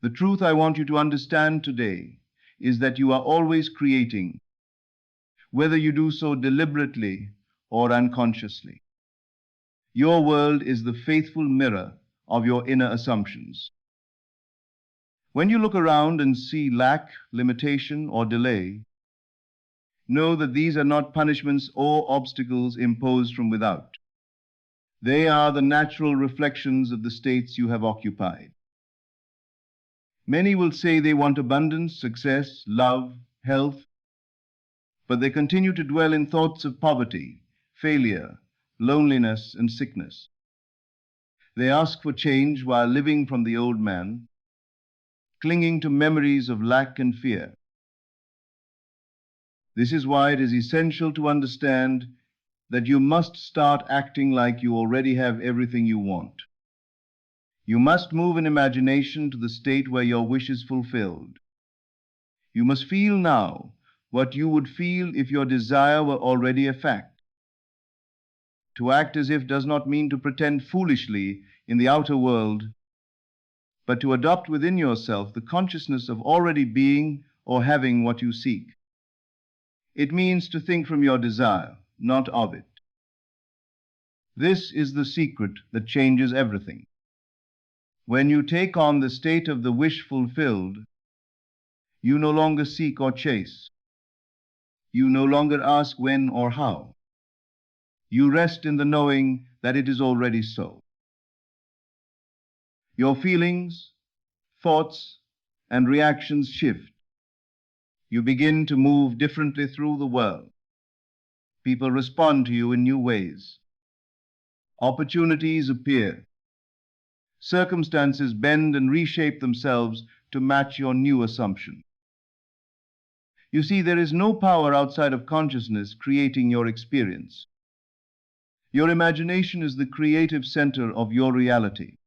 The truth I want you to understand today is that you are always creating, whether you do so deliberately or unconsciously. Your world is the faithful mirror of your inner assumptions. When you look around and see lack, limitation, or delay, know that these are not punishments or obstacles imposed from without. They are the natural reflections of the states you have occupied. Many will say they want abundance, success, love, health, but they continue to dwell in thoughts of poverty, failure, loneliness, and sickness. They ask for change while living from the old man, clinging to memories of lack and fear. This is why it is essential to understand that you must start acting like you already have everything you want. You must move in imagination to the state where your wish is fulfilled. You must feel now what you would feel if your desire were already a fact. To act as if does not mean to pretend foolishly in the outer world, but to adopt within yourself the consciousness of already being or having what you seek. It means to think from your desire, not of it. This is the secret that changes everything. When you take on the state of the wish fulfilled, you no longer seek or chase. You no longer ask when or how. You rest in the knowing that it is already so. Your feelings, thoughts, and reactions shift. You begin to move differently through the world. People respond to you in new ways. Opportunities appear. Circumstances bend and reshape themselves to match your new assumption. You see, there is no power outside of consciousness creating your experience. Your imagination is the creative center of your reality.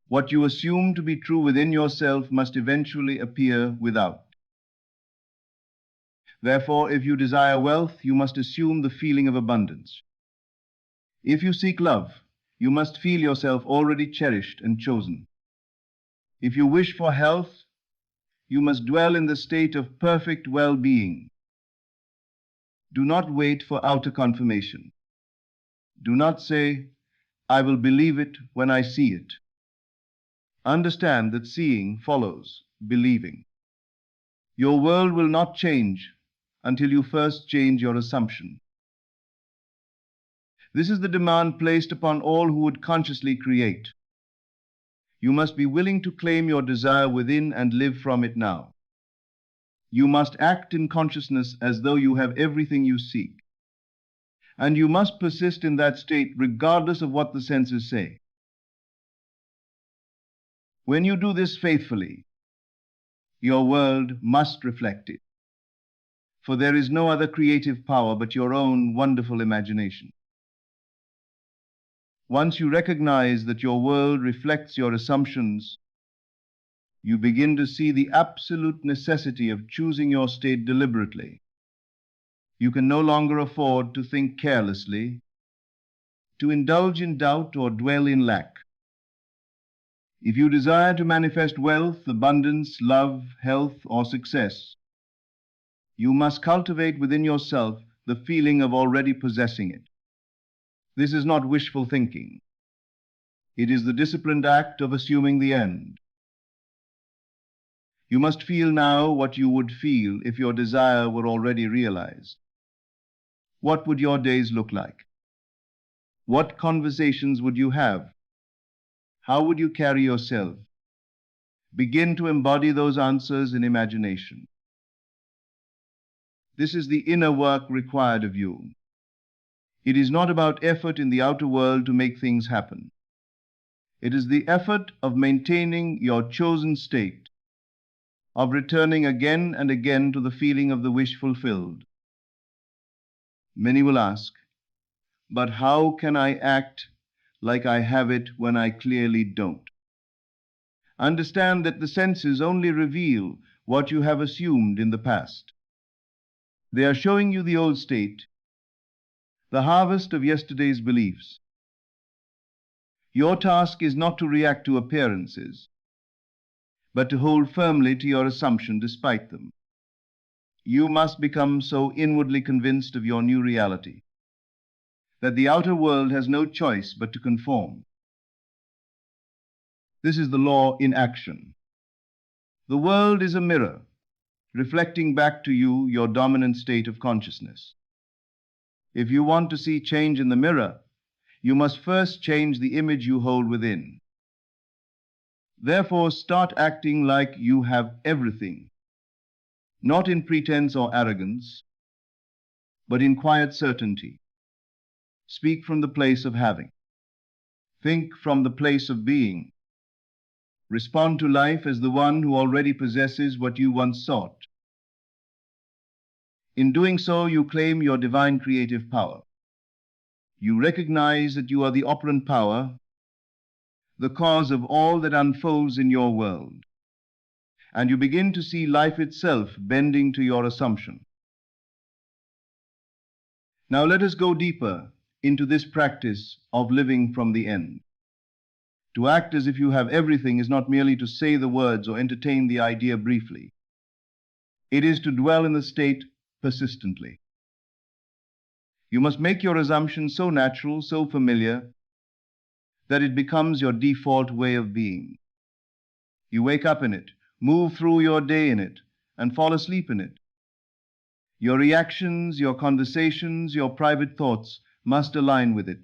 What you assume to be true within yourself must eventually appear without. Therefore, if you desire wealth, you must assume the feeling of abundance. If you seek love, you must feel yourself already cherished and chosen. If you wish for health, you must dwell in the state of perfect well-being. Do not wait for outer confirmation. Do not say, "I will believe it when I see it." Understand that seeing follows believing. Your world will not change until you first change your assumption. This is the demand placed upon all who would consciously create. You must be willing to claim your desire within and live from it now. You must act in consciousness as though you have everything you seek. And you must persist in that state regardless of what the senses say. When you do this faithfully, your world must reflect it. For there is no other creative power but your own wonderful imagination. Once you recognize that your world reflects your assumptions, you begin to see the absolute necessity of choosing your state deliberately. You can no longer afford to think carelessly, to indulge in doubt or dwell in lack. If you desire to manifest wealth, abundance, love, health, or success, you must cultivate within yourself the feeling of already possessing it. This is not wishful thinking. It is the disciplined act of assuming the end. You must feel now what you would feel if your desire were already realized. What would your days look like? What conversations would you have? How would you carry yourself? Begin to embody those answers in imagination. This is the inner work required of you. It is not about effort in the outer world to make things happen. It is the effort of maintaining your chosen state, of returning again and again to the feeling of the wish fulfilled. Many will ask, "But how can I act like I have it when I clearly don't?" Understand that the senses only reveal what you have assumed in the past. They are showing you the old state, the harvest of yesterday's beliefs. Your task is not to react to appearances, but to hold firmly to your assumption despite them. You must become so inwardly convinced of your new reality that the outer world has no choice but to conform. This is the law in action. The world is a mirror, reflecting back to you your dominant state of consciousness. If you want to see change in the mirror, you must first change the image you hold within. Therefore, start acting like you have everything, not in pretense or arrogance, but in quiet certainty. Speak from the place of having. Think from the place of being. Respond to life as the one who already possesses what you once sought. In doing so, you claim your divine creative power. You recognize that you are the operant power, the cause of all that unfolds in your world, and you begin to see life itself bending to your assumption. Now let us go deeper into this practice of living from the end. To act as if you have everything is not merely to say the words or entertain the idea briefly. It is to dwell in the state persistently. You must make your assumption so natural, so familiar, that it becomes your default way of being. You wake up in it, move through your day in it, and fall asleep in it. Your reactions, your conversations, your private thoughts must align with it.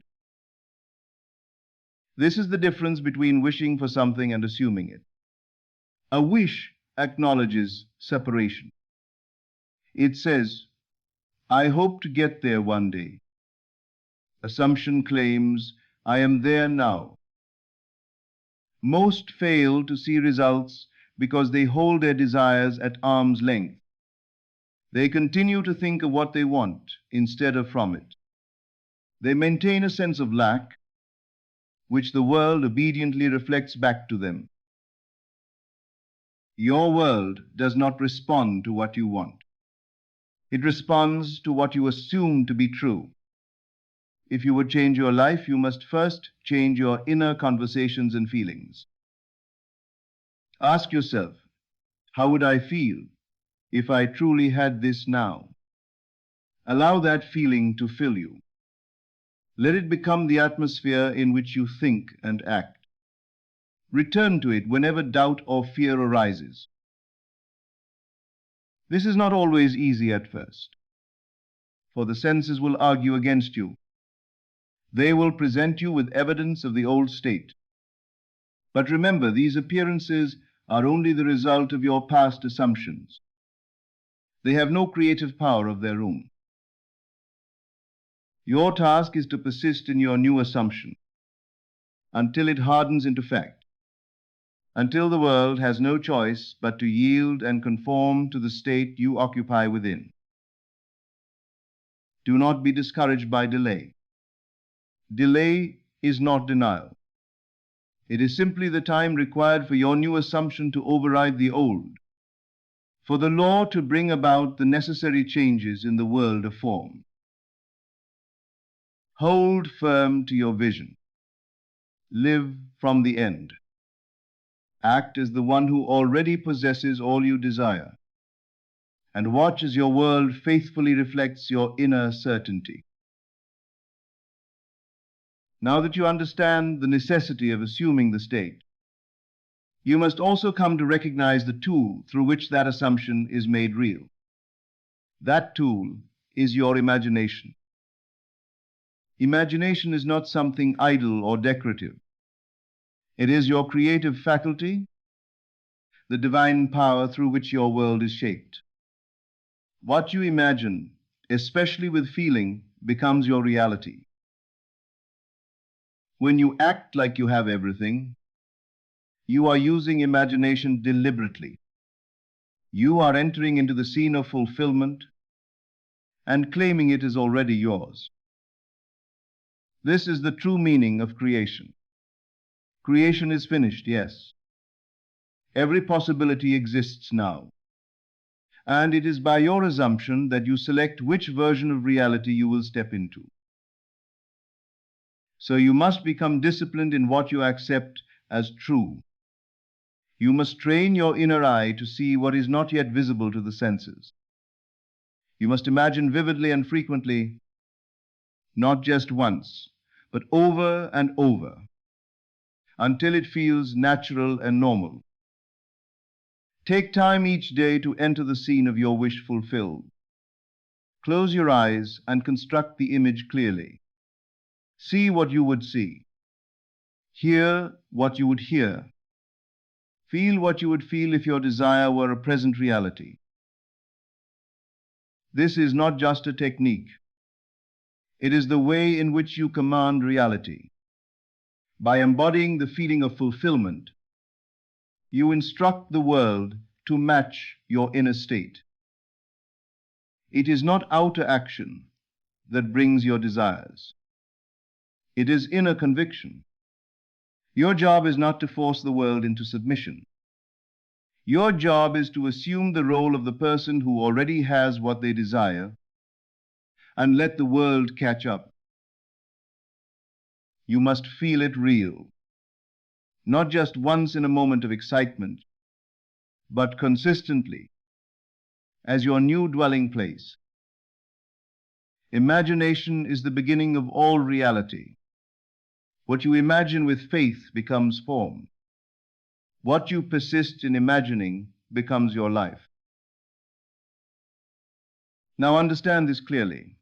This is the difference between wishing for something and assuming it. A wish acknowledges separation. It says, I hope to get there one day. Assumption claims, I am there now. Most fail to see results because they hold their desires at arm's length. They continue to think of what they want instead of from it. They maintain a sense of lack, which the world obediently reflects back to them. Your world does not respond to what you want. It responds to what you assume to be true. If you would change your life, you must first change your inner conversations and feelings. Ask yourself, how would I feel if I truly had this now? Allow that feeling to fill you. Let it become the atmosphere in which you think and act. Return to it whenever doubt or fear arises. This is not always easy at first, for the senses will argue against you. They will present you with evidence of the old state. But remember, these appearances are only the result of your past assumptions. They have no creative power of their own. Your task is to persist in your new assumption until it hardens into fact, until the world has no choice but to yield and conform to the state you occupy within. Do not be discouraged by delay. Delay is not denial. It is simply the time required for your new assumption to override the old, for the law to bring about the necessary changes in the world of form. Hold firm to your vision. Live from the end. Act as the one who already possesses all you desire, and watch as your world faithfully reflects your inner certainty. Now that you understand the necessity of assuming the state, you must also come to recognize the tool through which that assumption is made real. That tool is your imagination. Imagination is not something idle or decorative. It is your creative faculty, the divine power through which your world is shaped. What you imagine, especially with feeling, becomes your reality. When you act like you have everything, you are using imagination deliberately. You are entering into the scene of fulfillment and claiming it is already yours. This is the true meaning of creation. Creation is finished, yes. Every possibility exists now. And it is by your assumption that you select which version of reality you will step into. So you must become disciplined in what you accept as true. You must train your inner eye to see what is not yet visible to the senses. You must imagine vividly and frequently, not just once, but over and over, until it feels natural and normal. Take time each day to enter the scene of your wish fulfilled. Close your eyes and construct the image clearly. See what you would see. Hear what you would hear. Feel what you would feel if your desire were a present reality. This is not just a technique. It is the way in which you command reality. By embodying the feeling of fulfillment, you instruct the world to match your inner state. It is not outer action that brings your desires. It is inner conviction. Your job is not to force the world into submission. Your job is to assume the role of the person who already has what they desire and let the world catch up. You must feel it real, not just once in a moment of excitement, but consistently as your new dwelling place. Imagination is the beginning of all reality. What you imagine with faith becomes form. What you persist in imagining becomes your life. Now understand this clearly.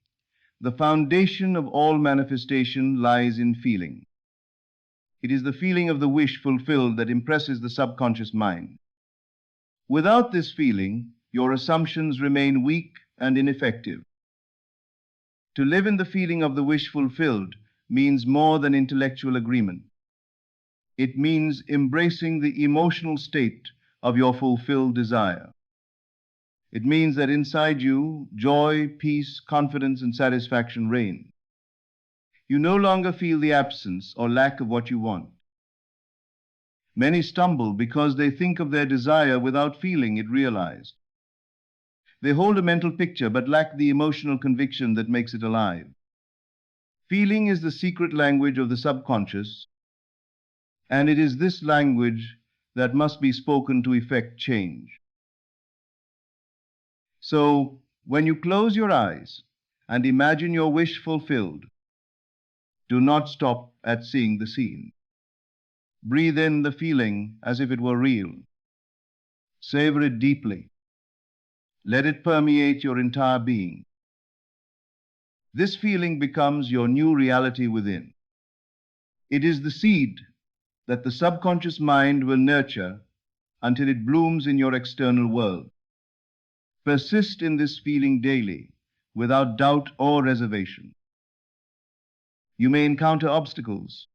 The foundation of all manifestation lies in feeling. It is the feeling of the wish fulfilled that impresses the subconscious mind. Without this feeling, your assumptions remain weak and ineffective. To live in the feeling of the wish fulfilled means more than intellectual agreement. It means embracing the emotional state of your fulfilled desire. It means that inside you, joy, peace, confidence, and satisfaction reign. You no longer feel the absence or lack of what you want. Many stumble because they think of their desire without feeling it realized. They hold a mental picture but lack the emotional conviction that makes it alive. Feeling is the secret language of the subconscious, and it is this language that must be spoken to effect change. So, when you close your eyes and imagine your wish fulfilled, do not stop at seeing the scene. Breathe in the feeling as if it were real. Savor it deeply. Let it permeate your entire being. This feeling becomes your new reality within. It is the seed that the subconscious mind will nurture until it blooms in your external world. Persist in this feeling daily, without doubt or reservation. You may encounter obstacles,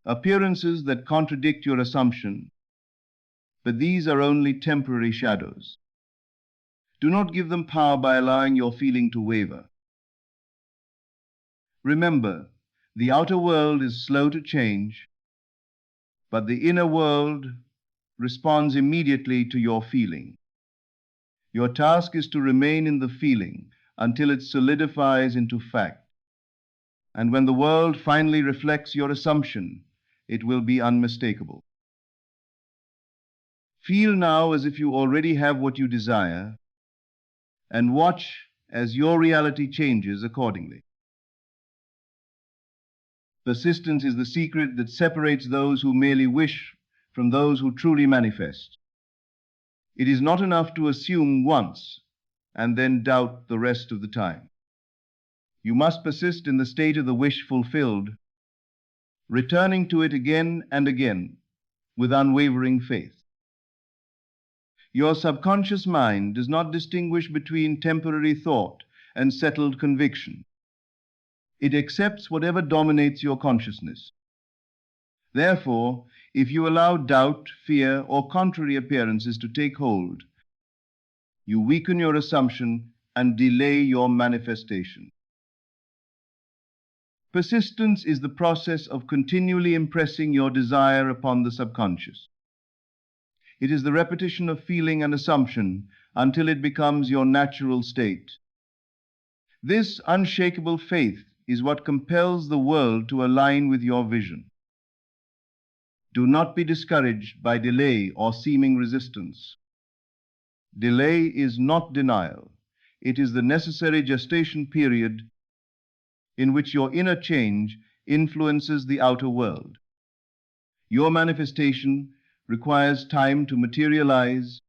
appearances that contradict your assumption, but these are only temporary shadows. Do not give them power by allowing your feeling to waver. Remember, the outer world is slow to change, but the inner world responds immediately to your feeling. Your task is to remain in the feeling until it solidifies into fact. And when the world finally reflects your assumption, it will be unmistakable. Feel now as if you already have what you desire, and watch as your reality changes accordingly. Persistence is the secret that separates those who merely wish from those who truly manifest. It is not enough to assume once and then doubt the rest of the time. You must persist in the state of the wish fulfilled, returning to it again and again with unwavering faith. Your subconscious mind does not distinguish between temporary thought and settled conviction. It accepts whatever dominates your consciousness. Therefore, if you allow doubt, fear, or contrary appearances to take hold, you weaken your assumption and delay your manifestation. Persistence is the process of continually impressing your desire upon the subconscious. It is the repetition of feeling and assumption until it becomes your natural state. This unshakable faith is what compels the world to align with your vision. Do not be discouraged by delay or seeming resistance. Delay is not denial. It is the necessary gestation period in which your inner change influences the outer world. Your manifestation requires time to materialize,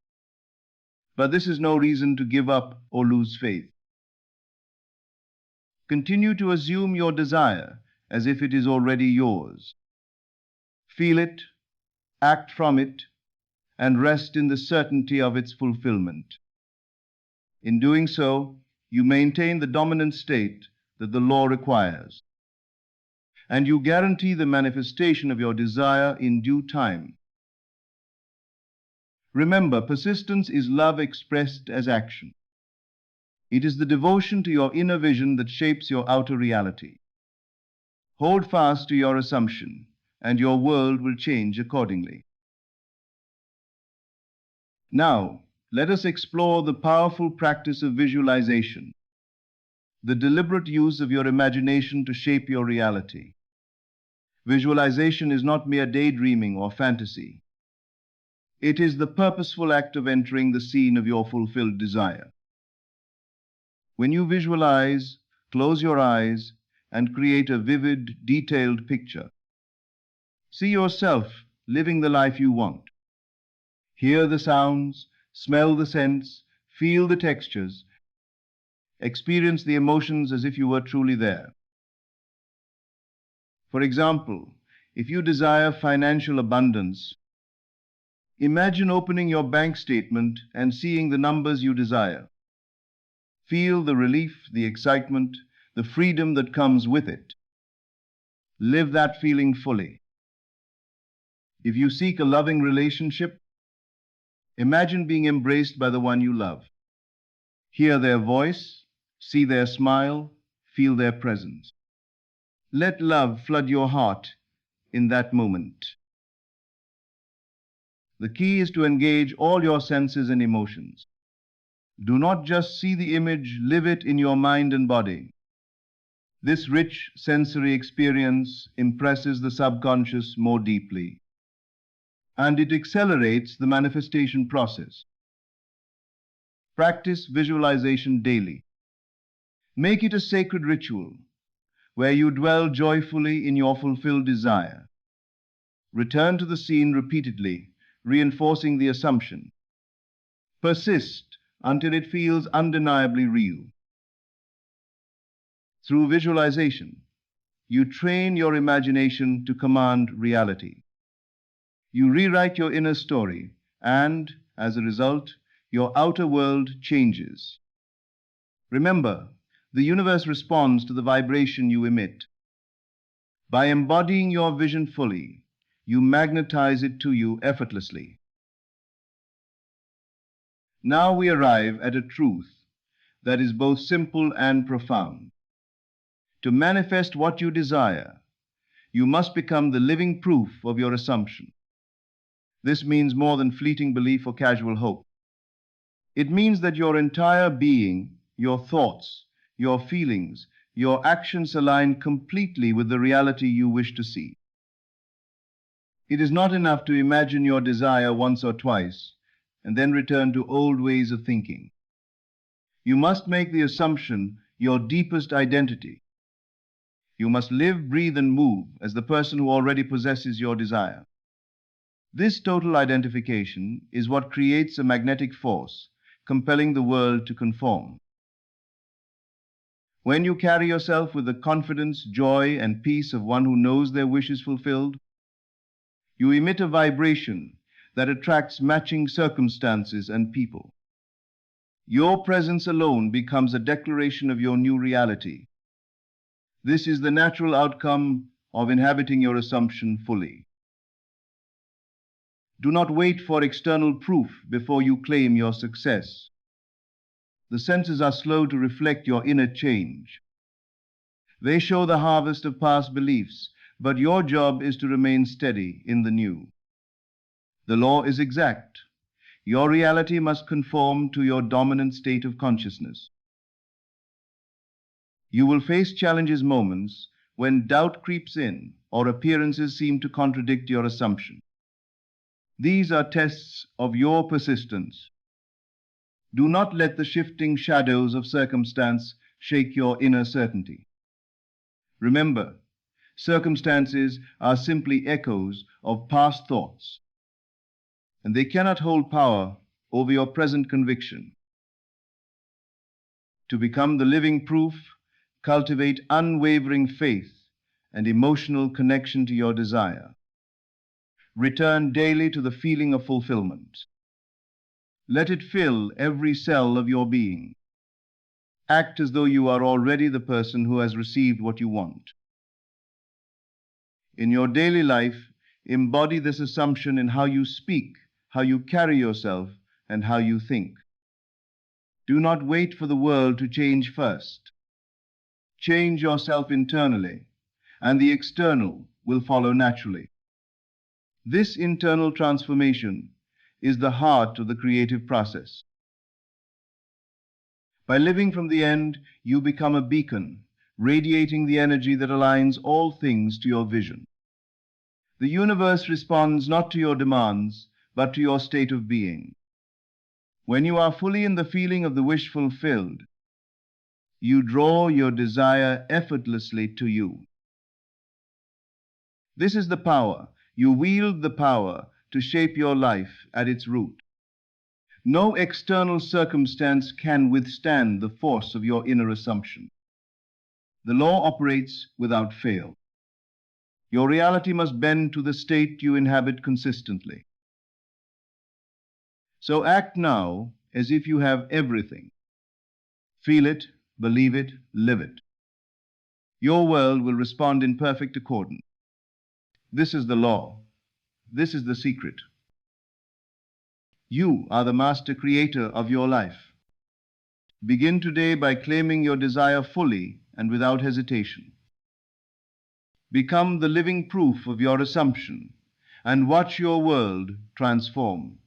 but this is no reason to give up or lose faith. Continue to assume your desire as if it is already yours. Feel it, act from it, and rest in the certainty of its fulfillment. In doing so, you maintain the dominant state that the law requires, and you guarantee the manifestation of your desire in due time. Remember, persistence is love expressed as action. It is the devotion to your inner vision that shapes your outer reality. Hold fast to your assumption, and your world will change accordingly. Now, let us explore the powerful practice of visualization, the deliberate use of your imagination to shape your reality. Visualization is not mere daydreaming or fantasy. It is the purposeful act of entering the scene of your fulfilled desire. When you visualize, close your eyes and create a vivid, detailed picture. See yourself living the life you want. Hear the sounds, smell the scents, feel the textures, experience the emotions as if you were truly there. For example, if you desire financial abundance, imagine opening your bank statement and seeing the numbers you desire. Feel the relief, the excitement, the freedom that comes with it. Live that feeling fully. If you seek a loving relationship, imagine being embraced by the one you love. Hear their voice, see their smile, feel their presence. Let love flood your heart in that moment. The key is to engage all your senses and emotions. Do not just see the image, live it in your mind and body. This rich sensory experience impresses the subconscious more deeply, and it accelerates the manifestation process. Practice visualization daily. Make it a sacred ritual where you dwell joyfully in your fulfilled desire. Return to the scene repeatedly, reinforcing the assumption. Persist until it feels undeniably real. Through visualization, you train your imagination to command reality. You rewrite your inner story, and, as a result, your outer world changes. Remember, the universe responds to the vibration you emit. By embodying your vision fully, you magnetize it to you effortlessly. Now we arrive at a truth that is both simple and profound. To manifest what you desire, you must become the living proof of your assumption. This means more than fleeting belief or casual hope. It means that your entire being, your thoughts, your feelings, your actions align completely with the reality you wish to see. It is not enough to imagine your desire once or twice and then return to old ways of thinking. You must make the assumption your deepest identity. You must live, breathe, and move as the person who already possesses your desire. This total identification is what creates a magnetic force, compelling the world to conform. When you carry yourself with the confidence, joy, and peace of one who knows their wish is fulfilled, you emit a vibration that attracts matching circumstances and people. Your presence alone becomes a declaration of your new reality. This is the natural outcome of inhabiting your assumption fully. Do not wait for external proof before you claim your success. The senses are slow to reflect your inner change. They show the harvest of past beliefs, but your job is to remain steady in the new. The law is exact. Your reality must conform to your dominant state of consciousness. You will face challenges moments when doubt creeps in, or appearances seem to contradict your assumption. These are tests of your persistence. Do not let the shifting shadows of circumstance shake your inner certainty. Remember, circumstances are simply echoes of past thoughts, and they cannot hold power over your present conviction. To become the living proof, cultivate unwavering faith and emotional connection to your desire. Return daily to the feeling of fulfillment. Let it fill every cell of your being. Act as though you are already the person who has received what you want. In your daily life, embody this assumption in how you speak, how you carry yourself, and how you think. Do not wait for the world to change first. Change yourself internally, and the external will follow naturally. This internal transformation is the heart of the creative process. By living from the end, you become a beacon, radiating the energy that aligns all things to your vision. The universe responds not to your demands, but to your state of being. When you are fully in the feeling of the wish fulfilled, you draw your desire effortlessly to you. This is the power. You wield the power to shape your life at its root. No external circumstance can withstand the force of your inner assumption. The law operates without fail. Your reality must bend to the state you inhabit consistently. So act now as if you have everything. Feel it, believe it, live it. Your world will respond in perfect accordance. This is the law. This is the secret. You are the master creator of your life. Begin today by claiming your desire fully and without hesitation. Become the living proof of your assumption and watch your world transform.